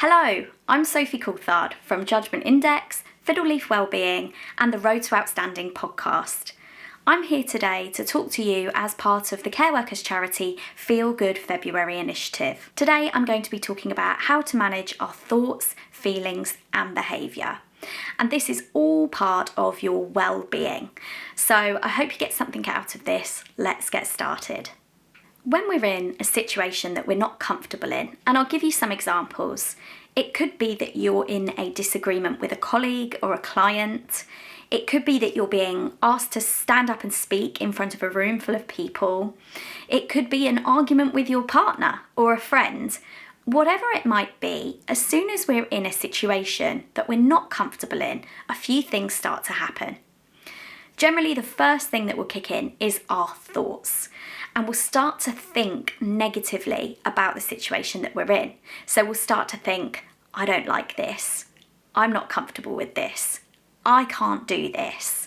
Hello, I'm Sophie Coulthard from Judgment Index, Fiddle Leaf Wellbeing and the Road to Outstanding podcast. I'm here today to talk to you as part of the care workers charity Feel Good February initiative. Today I'm going to be talking about how to manage our thoughts, feelings and behaviour. And this is all part of your well-being. So I hope you get something out of this. Let's get started. When we're in a situation that we're not comfortable in, and I'll give you some examples, it could be that you're in a disagreement with a colleague or a client. It could be that you're being asked to stand up and speak in front of a room full of people. It could be an argument with your partner or a friend. Whatever it might be, as soon as we're in a situation that we're not comfortable in, a few things start to happen. Generally, the first thing that will kick in is our thoughts. And we'll start to think negatively about the situation that we're in. So we'll start to think, I don't like this. I'm not comfortable with this. I can't do this.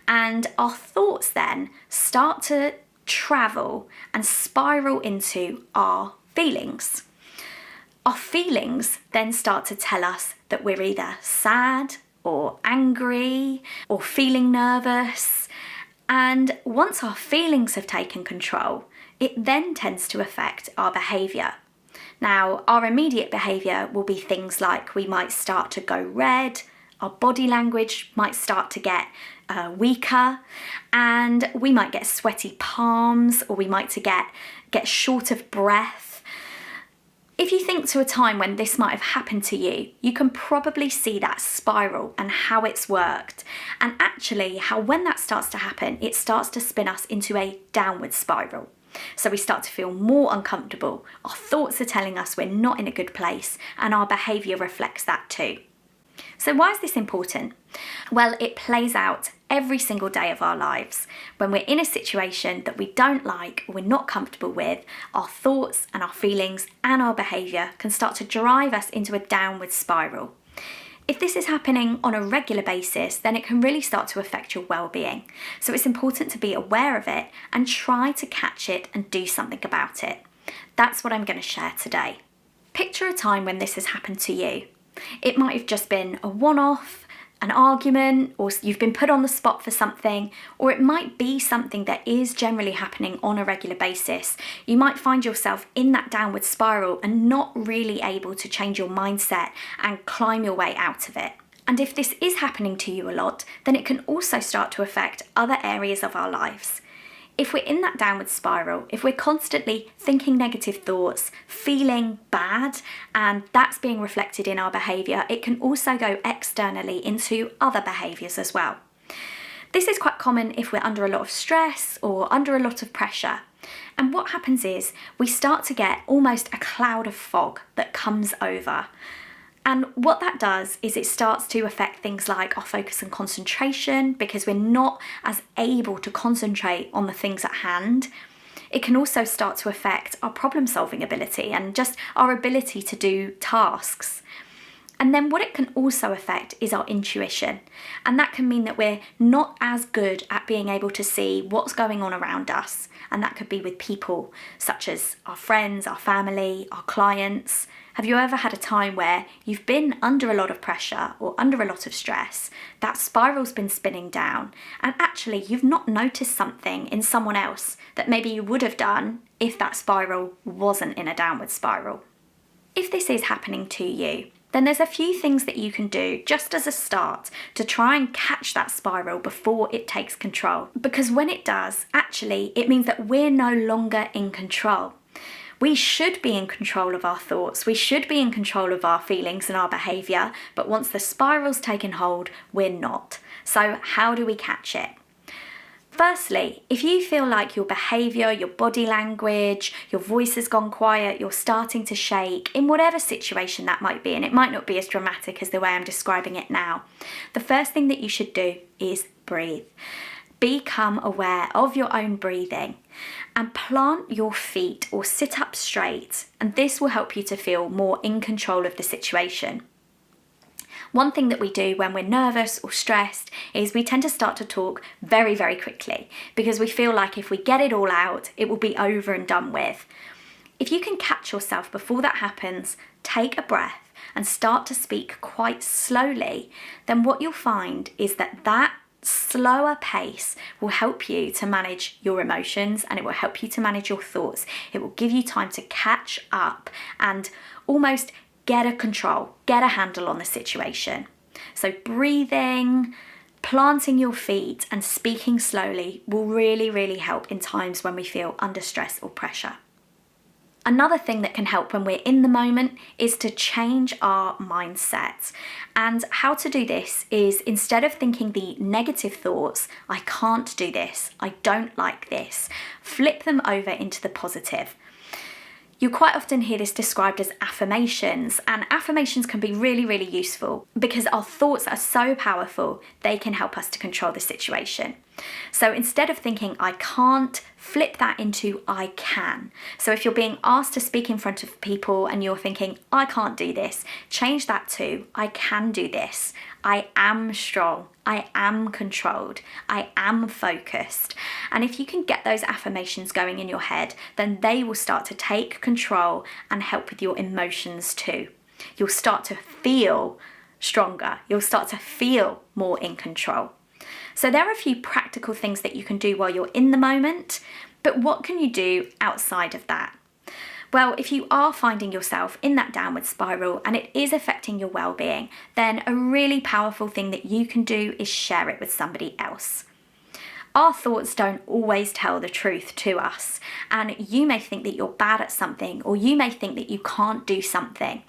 And our thoughts then start to travel and spiral into our feelings. Our feelings then start to tell us that we're either sad or angry or feeling nervous. And once our feelings have taken control, it then tends to affect our behaviour. Now, our immediate behaviour will be things like we might start to go red, our body language might start to get weaker, and we might get sweaty palms, or we might get short of breath. If you think to a time when this might have happened to you, you can probably see that spiral and how it's worked. And actually how when that starts to happen, it starts to spin us into a downward spiral. So we start to feel more uncomfortable. Our thoughts are telling us we're not in a good place, and our behaviour reflects that too. So why is this important? Well, it plays out every single day of our lives. When we're in a situation that we don't like or we're not comfortable with, our thoughts and our feelings and our behaviour can start to drive us into a downward spiral. If this is happening on a regular basis, then it can really start to affect your well-being. So it's important to be aware of it and try to catch it and do something about it. That's what I'm going to share today. Picture a time when this has happened to you. It might have just been a one-off, an argument, or you've been put on the spot for something, or it might be something that is generally happening on a regular basis. You might find yourself in that downward spiral and not really able to change your mindset and climb your way out of it. And if this is happening to you a lot, then it can also start to affect other areas of our lives. If we're in that downward spiral, if we're constantly thinking negative thoughts, feeling bad, and that's being reflected in our behaviour, it can also go externally into other behaviours as well. This is quite common if we're under a lot of stress or under a lot of pressure. And what happens is we start to get almost a cloud of fog that comes over. And what that does is it starts to affect things like our focus and concentration, because we're not as able to concentrate on the things at hand. It can also start to affect our problem-solving ability and just our ability to do tasks. And then what it can also affect is our intuition. And that can mean that we're not as good at being able to see what's going on around us. And that could be with people such as our friends, our family, our clients. Have you ever had a time where you've been under a lot of pressure or under a lot of stress, that spiral's been spinning down, and actually you've not noticed something in someone else that maybe you would have done if that spiral wasn't in a downward spiral? If this is happening to you, then there's a few things that you can do just as a start to try and catch that spiral before it takes control. Because when it does, actually, it means that we're no longer in control. We should be in control of our thoughts, we should be in control of our feelings and our behaviour, but once the spiral's taken hold, we're not. So how do we catch it? Firstly, if you feel like your behaviour, your body language, your voice has gone quiet, you're starting to shake, in whatever situation that might be, and it might not be as dramatic as the way I'm describing it now, the first thing that you should do is breathe. Become aware of your own breathing and plant your feet or sit up straight, and this will help you to feel more in control of the situation. One thing that we do when we're nervous or stressed is we tend to start to talk very, very quickly because we feel like if we get it all out, it will be over and done with. If you can catch yourself before that happens, take a breath and start to speak quite slowly, then what you'll find is that slower pace will help you to manage your emotions, and it will help you to manage your thoughts. It will give you time to catch up and almost get a handle on the situation. So breathing, planting your feet and speaking slowly will really, really help in times when we feel under stress or pressure. Another thing that can help when we're in the moment is to change our mindset. And how to do this is, instead of thinking the negative thoughts, I can't do this, I don't like this, flip them over into the positive. You quite often hear this described as affirmations, and affirmations can be really, really useful because our thoughts are so powerful, they can help us to control the situation. So instead of thinking I can't, flip that into I can. So if you're being asked to speak in front of people and you're thinking I can't do this, change that to I can do this. I am strong. I am controlled. I am focused. And if you can get those affirmations going in your head, then they will start to take control and help with your emotions too. You'll start to feel stronger. You'll start to feel more in control. So there are a few practical things that you can do while you're in the moment, but what can you do outside of that? Well, if you are finding yourself in that downward spiral and it is affecting your well-being, then a really powerful thing that you can do is share it with somebody else. Our thoughts don't always tell the truth to us, and you may think that you're bad at something, or you may think that you can't do something.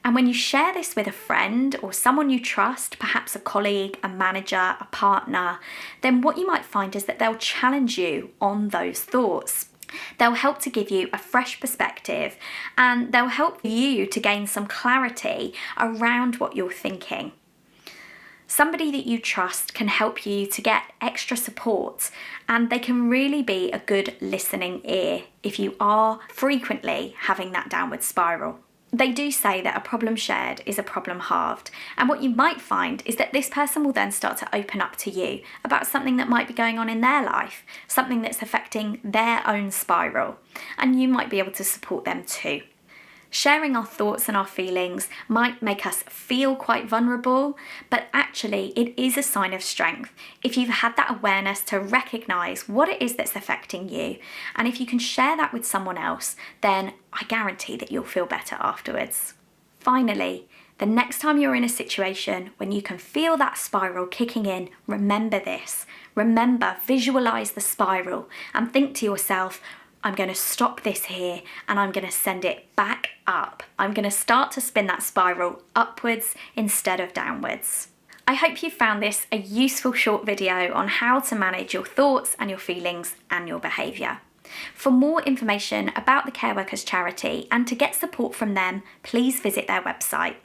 And when you share this with a friend or someone you trust, perhaps a colleague, a manager, a partner, then what you might find is that they'll challenge you on those thoughts. They'll help to give you a fresh perspective, and they'll help you to gain some clarity around what you're thinking. Somebody that you trust can help you to get extra support, and they can really be a good listening ear if you are frequently having that downward spiral. They do say that a problem shared is a problem halved, and what you might find is that this person will then start to open up to you about something that might be going on in their life, something that's affecting their own spiral, and you might be able to support them too. Sharing our thoughts and our feelings might make us feel quite vulnerable, but actually it is a sign of strength if you've had that awareness to recognise what it is that's affecting you. And if you can share that with someone else, then I guarantee that you'll feel better afterwards. Finally, the next time you're in a situation when you can feel that spiral kicking in, remember this. Remember, visualise the spiral and think to yourself, I'm going to stop this here and I'm going to send it back up. I'm going to start to spin that spiral upwards instead of downwards. I hope you found this a useful short video on how to manage your thoughts and your feelings and your behaviour. For more information about the Care Workers charity and to get support from them, please visit their website.